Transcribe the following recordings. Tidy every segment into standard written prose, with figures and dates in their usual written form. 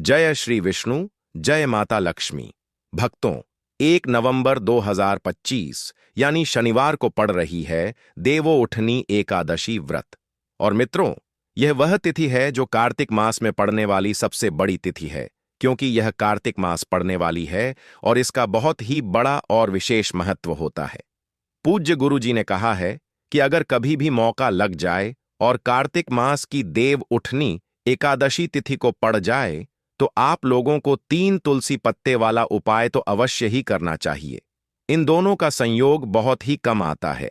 जय श्री विष्णु, जय माता लक्ष्मी। भक्तों, 1 नवंबर 2025 यानी शनिवार को पड़ रही है देवोउठनी एकादशी व्रत। और मित्रों, यह वह तिथि है जो कार्तिक मास में पड़ने वाली सबसे बड़ी तिथि है, क्योंकि यह कार्तिक मास पड़ने वाली है और इसका बहुत ही बड़ा और विशेष महत्व होता है। पूज्य गुरु जी ने कहा है कि अगर कभी भी मौका लग जाए और कार्तिक मास की देव उठनी एकादशी तिथि को पड़ जाए तो आप लोगों को 3 तुलसी पत्ते वाला उपाय तो अवश्य ही करना चाहिए। इन दोनों का संयोग बहुत ही कम आता है।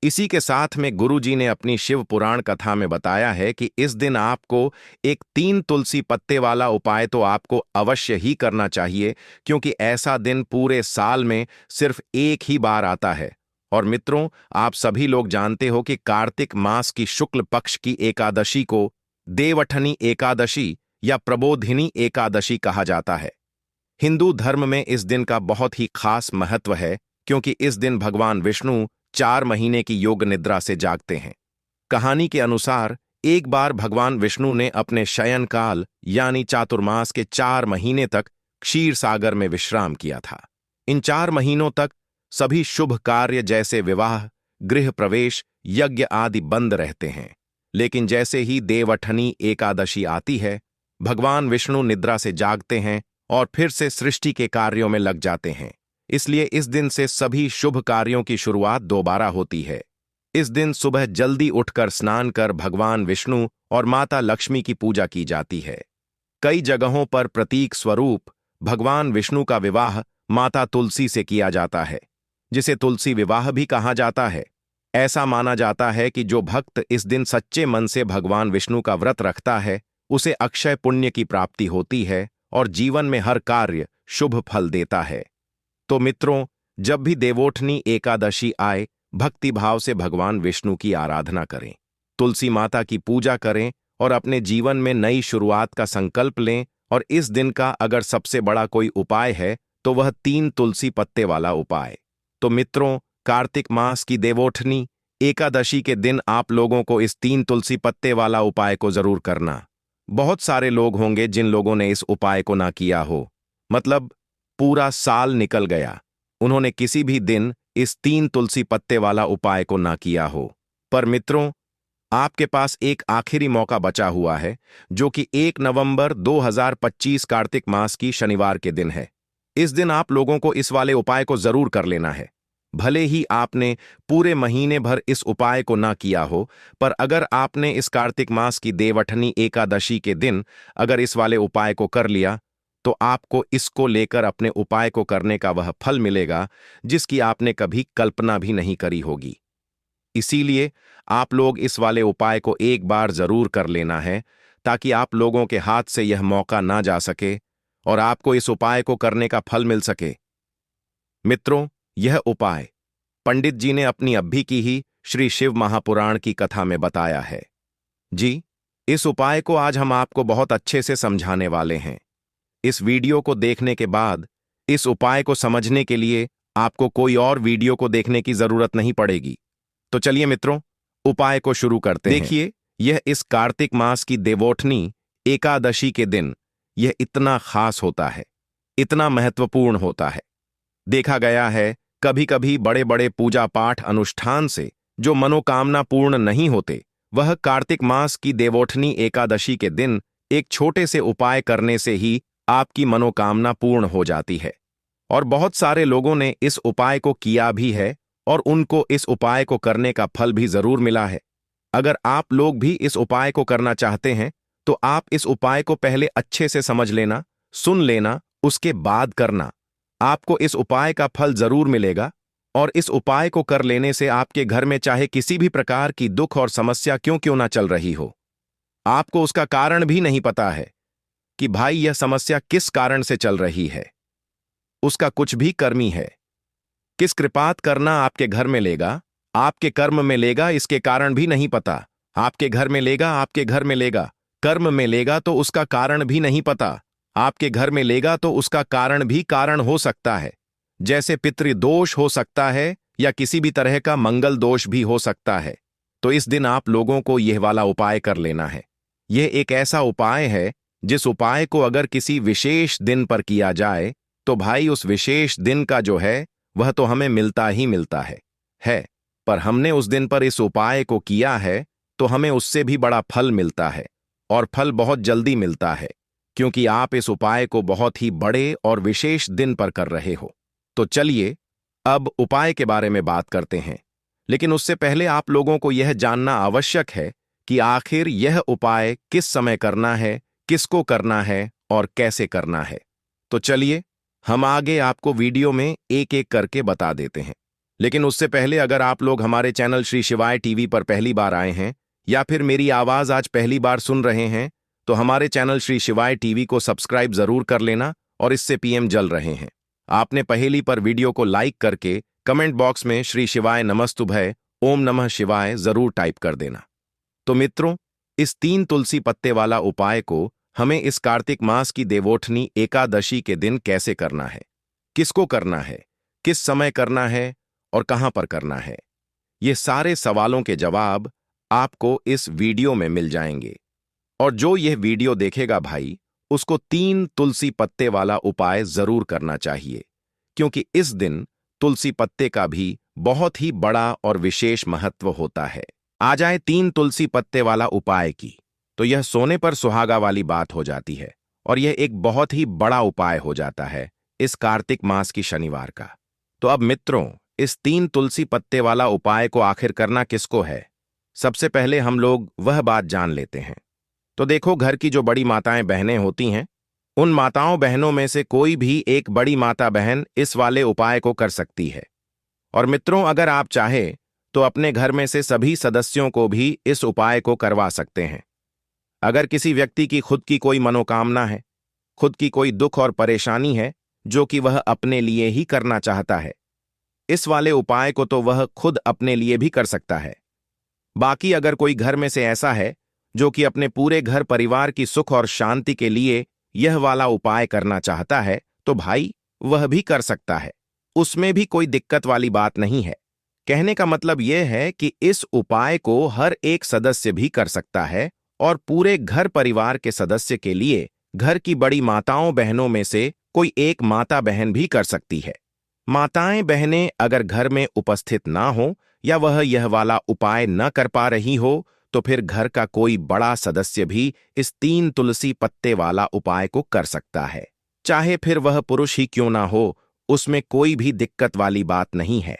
इसी के साथ में गुरु जी ने अपनी शिव पुराण कथा में बताया है कि इस दिन आपको एक 3 तुलसी पत्ते वाला उपाय तो आपको अवश्य ही करना चाहिए, क्योंकि ऐसा दिन पूरे साल में सिर्फ एक ही बार आता है। और मित्रों, आप सभी लोग जानते हो कि कार्तिक मास की शुक्ल पक्ष की एकादशी को देवउठनी एकादशी या प्रबोधिनी एकादशी कहा जाता है। हिंदू धर्म में इस दिन का बहुत ही खास महत्व है, क्योंकि इस दिन भगवान विष्णु 4 महीने की योग निद्रा से जागते हैं। कहानी के अनुसार एक बार भगवान विष्णु ने अपने शयन काल यानी चातुर्मास के 4 महीने तक क्षीर सागर में विश्राम किया था। इन 4 महीनों तक सभी शुभ कार्य जैसे विवाह, गृह प्रवेश, यज्ञ आदि बंद रहते हैं। लेकिन जैसे ही देवउठनी एकादशी आती है, भगवान विष्णु निद्रा से जागते हैं और फिर से सृष्टि के कार्यों में लग जाते हैं। इसलिए इस दिन से सभी शुभ कार्यों की शुरुआत दोबारा होती है। इस दिन सुबह जल्दी उठकर स्नान कर भगवान विष्णु और माता लक्ष्मी की पूजा की जाती है। कई जगहों पर प्रतीक स्वरूप भगवान विष्णु का विवाह माता तुलसी से किया जाता है, जिसे तुलसी विवाह भी कहा जाता है। ऐसा माना जाता है कि जो भक्त इस दिन सच्चे मन से भगवान विष्णु का व्रत रखता है, उसे अक्षय पुण्य की प्राप्ति होती है और जीवन में हर कार्य शुभ फल देता है। तो मित्रों, जब भी देवोठनी एकादशी आए, भक्ति भाव से भगवान विष्णु की आराधना करें, तुलसी माता की पूजा करें और अपने जीवन में नई शुरुआत का संकल्प लें। और इस दिन का अगर सबसे बड़ा कोई उपाय है तो वह 3 तुलसी पत्ते वाला उपाय। तो मित्रों, कार्तिक मास की देवोठनी एकादशी के दिन आप लोगों को इस 3 तुलसी पत्ते वाला उपाय को जरूर करना। बहुत सारे लोग होंगे जिन लोगों ने इस उपाय को ना किया हो, मतलब पूरा साल निकल गया, उन्होंने किसी भी दिन इस 3 तुलसी पत्ते वाला उपाय को ना किया हो। पर मित्रों, आपके पास एक आखिरी मौका बचा हुआ है, जो कि 1 नवंबर 2025 कार्तिक मास की शनिवार के दिन है। इस दिन आप लोगों को इस वाले उपाय को जरूर कर लेना है। भले ही आपने पूरे महीने भर इस उपाय को ना किया हो, पर अगर आपने इस कार्तिक मास की देवउठनी एकादशी के दिन अगर इस वाले उपाय को कर लिया, तो आपको इसको लेकर अपने उपाय को करने का वह फल मिलेगा जिसकी आपने कभी कल्पना भी नहीं करी होगी। इसीलिए आप लोग इस वाले उपाय को एक बार जरूर कर लेना है, ताकि आप लोगों के हाथ से यह मौका ना जा सके और आपको इस उपाय को करने का फल मिल सके। मित्रों, यह उपाय पंडित जी ने अपनी अभी की ही श्री शिव महापुराण की कथा में बताया है। जी, इस उपाय को आज हम आपको बहुत अच्छे से समझाने वाले हैं। इस वीडियो को देखने के बाद इस उपाय को समझने के लिए आपको कोई और वीडियो को देखने की जरूरत नहीं पड़ेगी। तो चलिए मित्रों, उपाय को शुरू करते हैं। देखिए, यह इस कार्तिक मास की देवोठनी एकादशी के दिन यह इतना खास होता है, इतना महत्वपूर्ण होता है। देखा गया है कभी कभी बड़े बड़े पूजा पाठ अनुष्ठान से जो मनोकामना पूर्ण नहीं होते, वह कार्तिक मास की देवोठनी एकादशी के दिन एक छोटे से उपाय करने से ही आपकी मनोकामना पूर्ण हो जाती है। और बहुत सारे लोगों ने इस उपाय को किया भी है और उनको इस उपाय को करने का फल भी जरूर मिला है। अगर आप लोग भी इस उपाय को करना चाहते हैं तो आप इस उपाय को पहले अच्छे से समझ लेना, सुन लेना, उसके बाद करना। आपको इस उपाय का फल जरूर मिलेगा। और इस उपाय को कर लेने से आपके घर में चाहे किसी भी प्रकार की दुख और समस्या क्यों ना चल रही हो, आपको उसका कारण भी नहीं पता है कि भाई यह समस्या किस कारण से चल रही है, उसका कुछ भी कर्मी है, किस कृपात करना आपके घर में लेगा, आपके कर्म में लेगा, इसके कारण भी नहीं पता। आपके घर में लेगा, आपके घर में लेगा, कर्म में लेगा तो उसका कारण भी नहीं पता। आपके घर में लेगा तो उसका कारण भी कारण हो सकता है, जैसे पितृदोष हो सकता है या किसी भी तरह का मंगल दोष भी हो सकता है। तो इस दिन आप लोगों को यह वाला उपाय कर लेना है। यह एक ऐसा उपाय है जिस उपाय को अगर किसी विशेष दिन पर किया जाए तो भाई उस विशेष दिन का जो है वह तो हमें मिलता ही मिलता है। पर हमने उस दिन पर इस उपाय को किया है तो हमें उससे भी बड़ा फल मिलता है, और फल बहुत जल्दी मिलता है, क्योंकि आप इस उपाय को बहुत ही बड़े और विशेष दिन पर कर रहे हो। तो चलिए अब उपाय के बारे में बात करते हैं, लेकिन उससे पहले आप लोगों को यह जानना आवश्यक है कि आखिर यह उपाय किस समय करना है, किसको करना है और कैसे करना है। तो चलिए हम आगे आपको वीडियो में एक एक करके बता देते हैं। लेकिन उससे पहले अगर आप लोग हमारे चैनल श्री शिवाय टीवी पर पहली बार आए हैं या फिर मेरी आवाज आज पहली बार सुन रहे हैं तो हमारे चैनल श्री शिवाय टीवी को सब्सक्राइब जरूर कर लेना और इससे पीएम जल रहे हैं। आपने पहली पर वीडियो को लाइक करके कमेंट बॉक्स में श्री शिवाय नमस्तुभय ओम नमः शिवाय जरूर टाइप कर देना। तो मित्रों, इस 3 तुलसी पत्ते वाला उपाय को हमें इस कार्तिक मास की देवोठनी एकादशी के दिन कैसे करना है, किसको करना है, किस समय करना है और कहां पर करना है, ये सारे सवालों के जवाब आपको इस वीडियो में मिल जाएंगे। और जो यह वीडियो देखेगा भाई उसको 3 तुलसी पत्ते वाला उपाय जरूर करना चाहिए, क्योंकि इस दिन तुलसी पत्ते का भी बहुत ही बड़ा और विशेष महत्व होता है। आ जाए 3 तुलसी पत्ते वाला उपाय की, तो यह सोने पर सुहागा वाली बात हो जाती है और यह एक बहुत ही बड़ा उपाय हो जाता है इस कार्तिक मास की शनिवार का। तो अब मित्रों, इस 3 तुलसी पत्ते वाला उपाय को आखिर करना किसको है, सबसे पहले हम लोग वह बात जान लेते हैं। तो देखो, घर की जो बड़ी माताएं बहनें होती हैं, उन माताओं बहनों में से कोई भी एक बड़ी माता बहन इस वाले उपाय को कर सकती है। और मित्रों, अगर आप चाहे तो अपने घर में से सभी सदस्यों को भी इस उपाय को करवा सकते हैं। अगर किसी व्यक्ति की खुद की कोई मनोकामना है, खुद की कोई दुख और परेशानी है जो कि वह अपने लिए ही करना चाहता है, इस वाले उपाय को तो वह खुद अपने लिए भी कर सकता है। बाकी अगर कोई घर में से ऐसा है जो कि अपने पूरे घर परिवार की सुख और शांति के लिए यह वाला उपाय करना चाहता है तो भाई वह भी कर सकता है, उसमें भी कोई दिक्कत वाली बात नहीं है। कहने का मतलब यह है कि इस उपाय को हर एक सदस्य भी कर सकता है और पूरे घर परिवार के सदस्य के लिए घर की बड़ी माताओं बहनों में से कोई एक माता बहन भी कर सकती है। माताएं बहनें अगर घर में उपस्थित ना हो या वह यह वाला उपाय न कर पा रही हो तो फिर घर का कोई बड़ा सदस्य भी इस 3 तुलसी पत्ते वाला उपाय को कर सकता है, चाहे फिर वह पुरुष ही क्यों ना हो, उसमें कोई भी दिक्कत वाली बात नहीं है।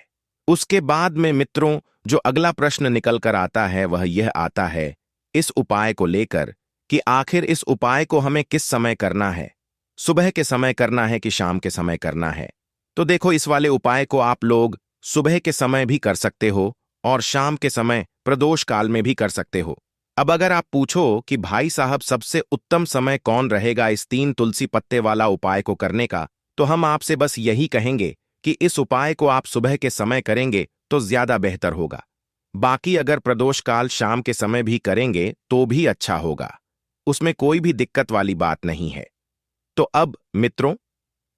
उसके बाद में मित्रों, जो अगला प्रश्न निकल कर आता है वह यह आता है इस उपाय को लेकर कि आखिर इस उपाय को हमें किस समय करना है, सुबह के समय करना है कि शाम के समय करना है। तो देखो, इस वाले उपाय को आप लोग सुबह के समय भी कर सकते हो और शाम के समय प्रदोष काल में भी कर सकते हो। अब अगर आप पूछो कि भाई साहब सबसे उत्तम समय कौन रहेगा इस 3 तुलसी पत्ते वाला उपाय को करने का, तो हम आपसे बस यही कहेंगे कि इस उपाय को आप सुबह के समय करेंगे तो ज्यादा बेहतर होगा। बाकी अगर प्रदोष काल शाम के समय भी करेंगे तो भी अच्छा होगा, उसमें कोई भी दिक्कत वाली बात नहीं है। तो अब मित्रों,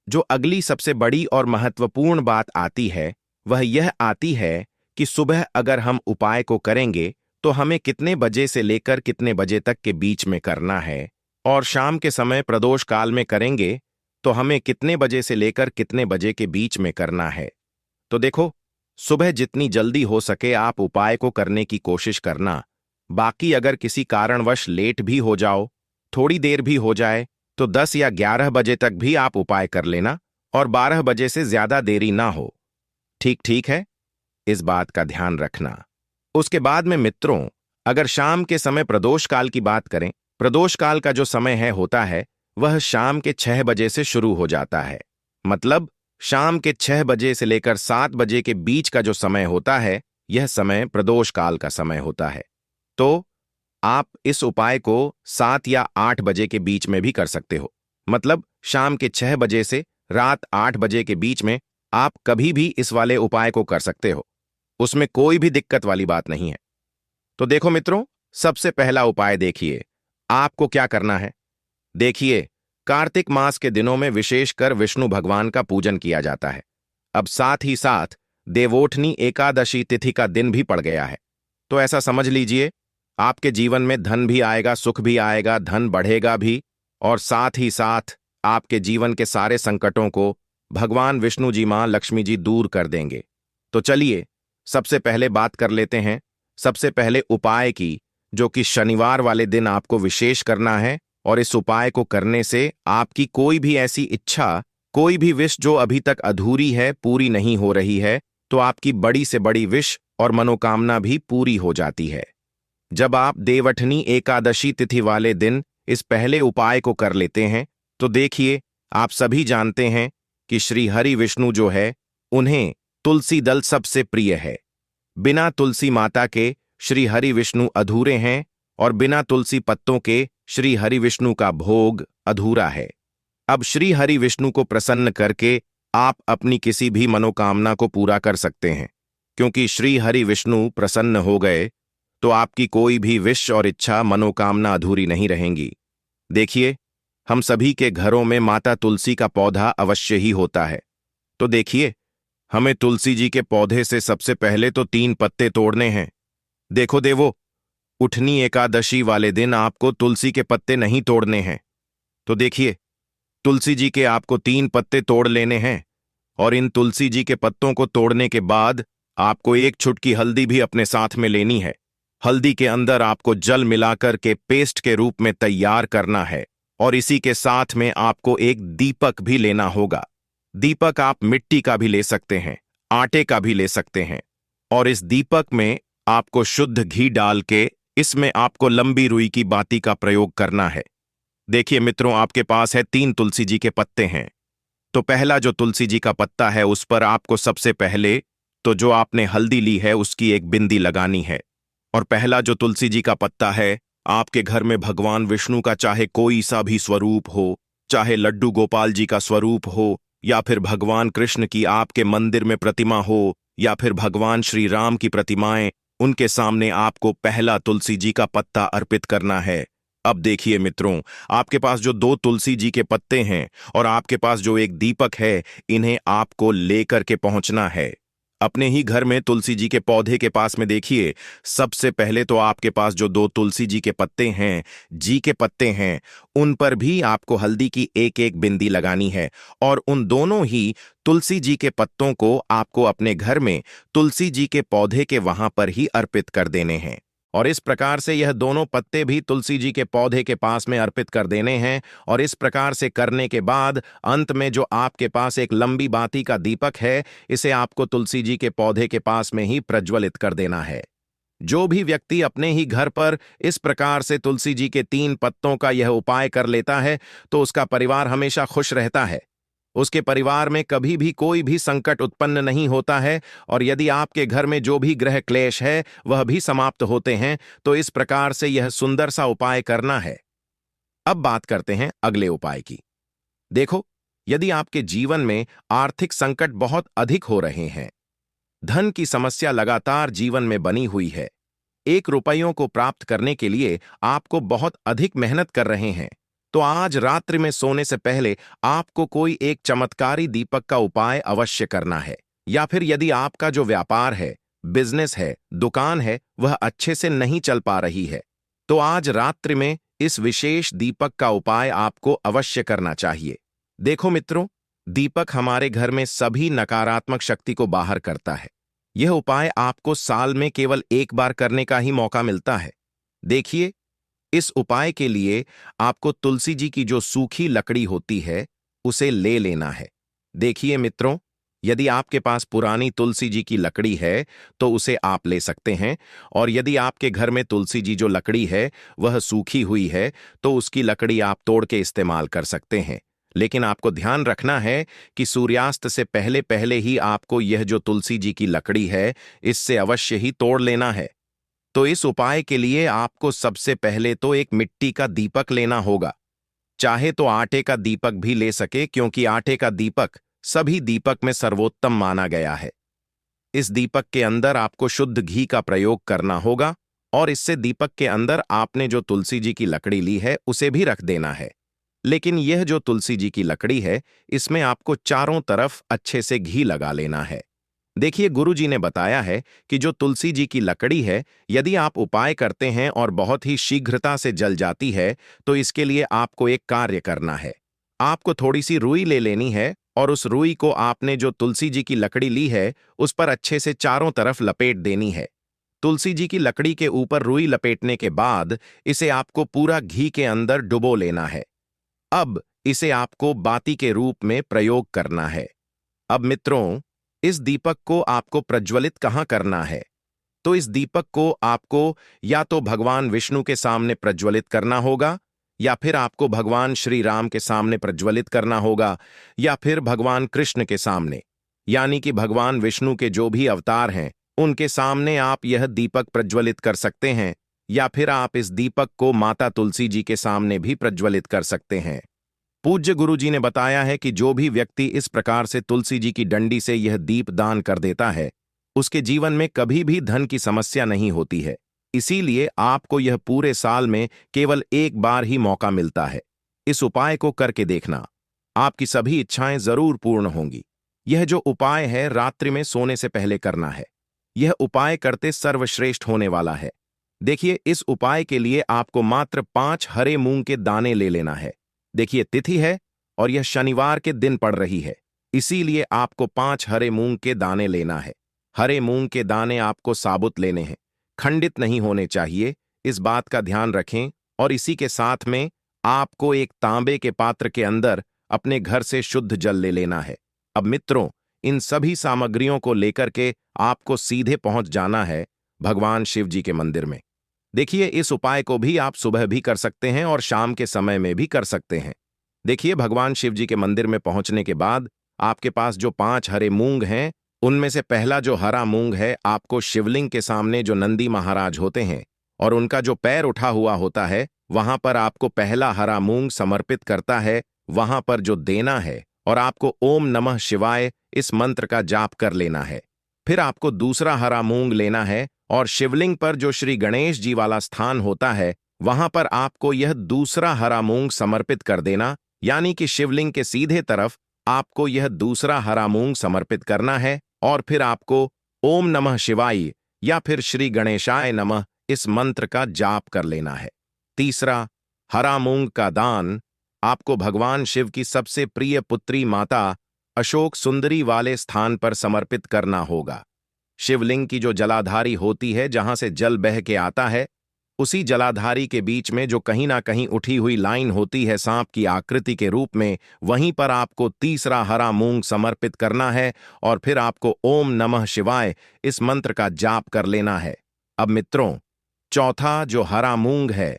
जो अगली सबसे बड़ी और महत्वपूर्ण बात आती है वह यह आती है कि सुबह अगर हम उपाय को करेंगे तो हमें कितने बजे से लेकर कितने बजे तक के बीच में करना है, और शाम के समय प्रदोष काल में करेंगे तो हमें कितने बजे से लेकर कितने बजे के बीच में करना है। तो देखो, सुबह जितनी जल्दी हो सके आप उपाय को करने की कोशिश करना। बाकी अगर किसी कारणवश लेट भी हो जाओ, थोड़ी देर भी हो जाए, तो 10 या 11 बजे तक भी आप उपाय कर लेना और 12 बजे से ज्यादा देरी ना हो। ठीक है, इस बात का ध्यान रखना। उसके बाद में मित्रों, अगर शाम के समय प्रदोष काल की बात करें, प्रदोष काल का जो समय है होता है वह शाम के 6 बजे से शुरू हो जाता है। मतलब शाम के 6 बजे से लेकर 7 बजे के बीच का जो समय होता है, यह समय प्रदोष काल का समय होता है। तो आप इस उपाय को 7 या 8 बजे के बीच में भी कर सकते हो। मतलब शाम के 6 बजे से रात 8 बजे के बीच में आप कभी भी इस वाले उपाय को कर सकते हो, उसमें कोई भी दिक्कत वाली बात नहीं है। तो देखो मित्रों, सबसे पहला उपाय देखिए, आपको क्या करना है। देखिए, कार्तिक मास के दिनों में विशेषकर विष्णु भगवान का पूजन किया जाता है। अब साथ ही साथ देवोठनी एकादशी तिथि का दिन भी पड़ गया है, तो ऐसा समझ लीजिए आपके जीवन में धन भी आएगा, सुख भी आएगा, धन बढ़ेगा भी और साथ ही साथ आपके जीवन के सारे संकटों को भगवान विष्णु जी, मां लक्ष्मी जी दूर कर देंगे। तो चलिए सबसे पहले बात कर लेते हैं सबसे पहले उपाय की, जो कि शनिवार वाले दिन आपको विशेष करना है। और इस उपाय को करने से आपकी कोई भी ऐसी इच्छा, कोई भी विश जो अभी तक अधूरी है, पूरी नहीं हो रही है, तो आपकी बड़ी से बड़ी विश और मनोकामना भी पूरी हो जाती है। जब आप देवउठनी एकादशी तिथि वाले दिन इस पहले उपाय को कर लेते हैं, तो देखिए, आप सभी जानते हैं कि श्री हरि विष्णु जो है, उन्हें तुलसी दल सबसे प्रिय है। बिना तुलसी माता के श्री हरि विष्णु अधूरे हैं और बिना तुलसी पत्तों के श्री हरि विष्णु का भोग अधूरा है। अब श्री हरि विष्णु को प्रसन्न करके आप अपनी किसी भी मनोकामना को पूरा कर सकते हैं, क्योंकि श्री हरि विष्णु प्रसन्न हो गए तो आपकी कोई भी विश और इच्छा, मनोकामना अधूरी नहीं रहेंगी। देखिए, हम सभी के घरों में माता तुलसी का पौधा अवश्य ही होता है। तो देखिए, हमें तुलसी जी के पौधे से सबसे पहले तो 3 पत्ते तोड़ने हैं। देखो देवो, उठनी एकादशी वाले दिन आपको तुलसी के पत्ते नहीं तोड़ने हैं। तो देखिए, तुलसी जी के आपको 3 पत्ते तोड़ लेने हैं और इन तुलसी जी के पत्तों को तोड़ने के बाद आपको 1 चुटकी हल्दी भी अपने साथ में लेनी है। हल्दी के अंदर आपको जल मिलाकर के पेस्ट के रूप में तैयार करना है और इसी के साथ में आपको एक दीपक भी लेना होगा। दीपक आप मिट्टी का भी ले सकते हैं, आटे का भी ले सकते हैं। और इस दीपक में आपको शुद्ध घी डाल के इसमें आपको लंबी रुई की बाती का प्रयोग करना है। देखिए मित्रों, आपके पास है 3 तुलसी जी के पत्ते हैं। तो पहला जो तुलसी जी का पत्ता है, उस पर आपको सबसे पहले तो जो आपने हल्दी ली है उसकी एक बिंदी लगानी है। और पहला जो तुलसी जी का पत्ता है, आपके घर में भगवान विष्णु का चाहे कोई सा भी स्वरूप हो, चाहे लड्डू गोपाल जी का स्वरूप हो, या फिर भगवान कृष्ण की आपके मंदिर में प्रतिमा हो, या फिर भगवान श्री राम की प्रतिमाएं, उनके सामने आपको पहला तुलसी जी का पत्ता अर्पित करना है। अब देखिए मित्रों, आपके पास जो 2 तुलसी जी के पत्ते हैं और आपके पास जो एक दीपक है, इन्हें आपको लेकर के पहुंचना है। अपने ही घर में तुलसी जी के पौधे के पास में देखिए, सबसे पहले तो आपके पास जो 2 तुलसी जी के पत्ते हैं, जी के पत्ते हैं, उन पर भी आपको हल्दी की एक एक बिंदी लगानी है और उन दोनों ही तुलसी जी के पत्तों को आपको अपने घर में तुलसी जी के पौधे के वहां पर ही अर्पित कर देने हैं। और इस प्रकार से यह दोनों पत्ते भी तुलसी जी के पौधे के पास में अर्पित कर देने हैं। और इस प्रकार से करने के बाद अंत में जो आपके पास एक लंबी बाती का दीपक है, इसे आपको तुलसी जी के पौधे के पास में ही प्रज्वलित कर देना है। जो भी व्यक्ति अपने ही घर पर इस प्रकार से तुलसी जी के 3 पत्तों का यह उपाय कर लेता है, तो उसका परिवार हमेशा खुश रहता है। उसके परिवार में कभी भी कोई भी संकट उत्पन्न नहीं होता है और यदि आपके घर में जो भी ग्रह क्लेश है वह भी समाप्त होते हैं। तो इस प्रकार से यह सुंदर सा उपाय करना है। अब बात करते हैं अगले उपाय की। देखो, यदि आपके जीवन में आर्थिक संकट बहुत अधिक हो रहे हैं, धन की समस्या लगातार जीवन में बनी हुई है, 1 रुपयों को प्राप्त करने के लिए आपको बहुत अधिक मेहनत कर रहे हैं, तो आज रात्रि में सोने से पहले आपको कोई एक चमत्कारी दीपक का उपाय अवश्य करना है। या फिर यदि आपका जो व्यापार है, बिजनेस है, दुकान है, वह अच्छे से नहीं चल पा रही है, तो आज रात्रि में इस विशेष दीपक का उपाय आपको अवश्य करना चाहिए। देखो मित्रों, दीपक हमारे घर में सभी नकारात्मक शक्ति को बाहर करता है। यह उपाय आपको साल में केवल 1 बार करने का ही मौका मिलता है। देखिए, इस उपाय के लिए आपको तुलसी जी की जो सूखी लकड़ी होती है, उसे ले लेना है। देखिए मित्रों, यदि आपके पास पुरानी तुलसी जी की लकड़ी है तो उसे आप ले सकते हैं, और यदि आपके घर में तुलसी जी जो लकड़ी है वह सूखी हुई है तो उसकी लकड़ी आप तोड़ के इस्तेमाल कर सकते हैं। लेकिन आपको ध्यान रखना है कि सूर्यास्त से पहले पहले ही आपको यह जो तुलसी जी की लकड़ी है, इससे अवश्य ही तोड़ लेना है। तो इस उपाय के लिए आपको सबसे पहले तो एक मिट्टी का दीपक लेना होगा। चाहे तो आटे का दीपक भी ले सके, क्योंकि आटे का दीपक सभी दीपक में सर्वोत्तम माना गया है। इस दीपक के अंदर आपको शुद्ध घी का प्रयोग करना होगा और इससे दीपक के अंदर आपने जो तुलसी जी की लकड़ी ली है उसे भी रख देना है। लेकिन यह जो तुलसी जी की लकड़ी है, इसमें आपको चारों तरफ अच्छे से घी लगा लेना है। देखिए, गुरुजी ने बताया है कि जो तुलसी जी की लकड़ी है, यदि आप उपाय करते हैं और बहुत ही शीघ्रता से जल जाती है, तो इसके लिए आपको एक कार्य करना है। आपको थोड़ी सी रुई ले लेनी है और उस रुई को आपने जो तुलसी जी की लकड़ी ली है, उस पर अच्छे से चारों तरफ लपेट देनी है। तुलसी जी की लकड़ी के ऊपर रुई लपेटने के बाद इसे आपको पूरा घी के अंदर डुबो लेना है। अब इसे आपको बाती के रूप में प्रयोग करना है। अब मित्रों, इस दीपक को आपको प्रज्वलित कहाँ करना है? तो इस दीपक को आपको या तो भगवान विष्णु के सामने प्रज्वलित करना होगा, या फिर आपको भगवान श्री राम के सामने प्रज्वलित करना होगा, या फिर भगवान कृष्ण के सामने, यानी कि भगवान विष्णु के जो भी अवतार हैं उनके सामने आप यह दीपक प्रज्वलित कर सकते हैं, या फिर आप इस दीपक को माता तुलसी जी के सामने भी प्रज्वलित कर सकते हैं। पूज्य गुरु जी ने बताया है कि जो भी व्यक्ति इस प्रकार से तुलसी जी की डंडी से यह दीप दान कर देता है, उसके जीवन में कभी भी धन की समस्या नहीं होती है। इसीलिए आपको यह पूरे साल में केवल एक बार ही मौका मिलता है। इस उपाय को करके देखना, आपकी सभी इच्छाएं जरूर पूर्ण होंगी। यह जो उपाय है रात्रि में सोने से पहले करना है। यह उपाय करते सर्वश्रेष्ठ होने वाला है। देखिए, इस उपाय के लिए आपको मात्र 5 हरे मूंग के दाने ले लेना है। देखिए, तिथि है और यह शनिवार के दिन पड़ रही है, इसीलिए आपको 5 हरे मूंग के दाने लेना है। हरे मूंग के दाने आपको साबुत लेने हैं, खंडित नहीं होने चाहिए, इस बात का ध्यान रखें। और इसी के साथ में आपको एक तांबे के पात्र के अंदर अपने घर से शुद्ध जल ले लेना है। अब मित्रों, इन सभी सामग्रियों को लेकर के आपको सीधे पहुंच जाना है भगवान शिव जी के मंदिर में। देखिए, इस उपाय को भी आप सुबह भी कर सकते हैं और शाम के समय में भी कर सकते हैं। देखिए, भगवान शिव जी के मंदिर में पहुंचने के बाद आपके पास जो 5 हरे मूंग हैं, उनमें से पहला जो हरा मूंग है, आपको शिवलिंग के सामने जो नंदी महाराज होते हैं और उनका जो पैर उठा हुआ होता है, वहां पर आपको पहला हरा मूंग समर्पित करता है, वहां पर जो देना है, और आपको ओम नमः शिवाय इस मंत्र का जाप कर लेना है। फिर आपको दूसरा हरा मूंग लेना है और शिवलिंग पर जो श्री गणेश जी वाला स्थान होता है, वहां पर आपको यह दूसरा हरा मूंग समर्पित कर देना, यानी कि शिवलिंग के सीधे तरफ आपको यह दूसरा हरा मूंग समर्पित करना है। और फिर आपको ओम नमः शिवाय या फिर श्री गणेशाय नमः इस मंत्र का जाप कर लेना है। तीसरा, हरा मूंग का दान आपको भगवान शिव की सबसे प्रिय पुत्री माता अशोक सुंदरी वाले स्थान पर समर्पित करना होगा। शिवलिंग की जो जलाधारी होती है, जहां से जल बह के आता है, उसी जलाधारी के बीच में जो कहीं ना कहीं उठी हुई लाइन होती है सांप की आकृति के रूप में, वहीं पर आपको तीसरा हरा मूंग समर्पित करना है और फिर आपको ओम नमः शिवाय इस मंत्र का जाप कर लेना है। अब मित्रों, चौथा जो हरा मूंग है,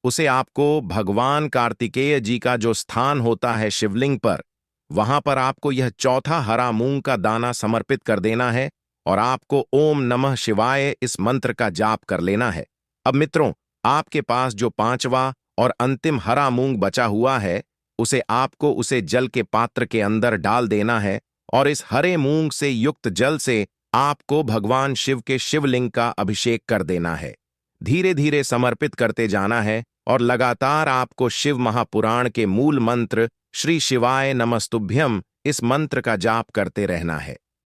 उसे आपको भगवान कार्तिकेय जी का जो स्थान होता है शिवलिंग पर, वहां पर आपको यह चौथा हरा मूंग का दाना समर्पित कर देना है और आपको ओम नमः शिवाय इस मंत्र का जाप कर लेना है। अब मित्रों, आपके पास जो 5वां और अंतिम हरा मूंग बचा हुआ है, उसे जल के पात्र के अंदर डाल देना है और इस हरे मूंग से युक्त जल से आपको भगवान शिव के शिवलिंग का अभिषेक कर देना है। धीरे धीरे समर्पित करते जाना है और लगातार आपको शिव महापुराण के मूल मंत्र श्री शिवाय नमस्तुभ्यम इस मंत्र का जाप करते रहना है।